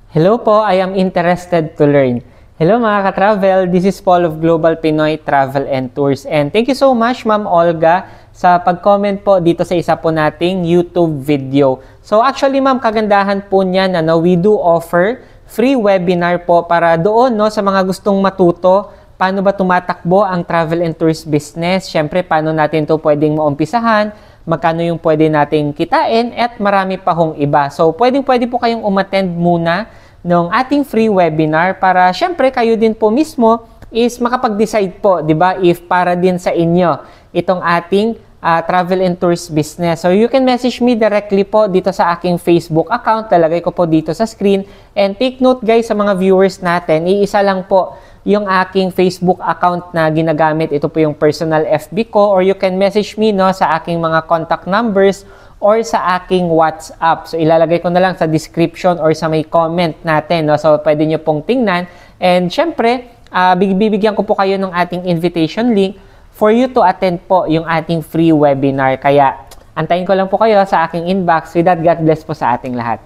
Hello po, I am interested to learn. Hello mga ka-travel, this is Paul of Global Pinoy Travel and Tours. And thank you so much Ma'am Olga sa pag-comment po dito sa isa po nating YouTube video. So actually ma'am, kagandahan po niyan, we do offer free webinar po para doon sa mga gustong matuto paano ba tumatakbo ang travel and tours business. Siyempre, paano natin to pwedeng maumpisahan, magkano yung pwede nating kitain, at marami pa hong iba. So, pwede po kayong umattend muna ng ating free webinar para syempre kayo din po mismo is makapag-decide po, di ba, if para din sa inyo itong ating travel and tours business. So, you can message me directly po dito sa aking Facebook account. Talagay ko po dito sa screen. And take note guys sa mga viewers natin, iisa lang po yung aking Facebook account na ginagamit. Ito po yung personal FB ko, or you can message me sa aking mga contact numbers or sa aking WhatsApp. So ilalagay ko na lang sa description or sa may comment natin. So pwede nyo pong tingnan. And syempre, bibigyan ko po kayo ng ating invitation link for you to attend po yung ating free webinar. Kaya antayin ko lang po kayo sa aking inbox. With that, God bless po sa ating lahat.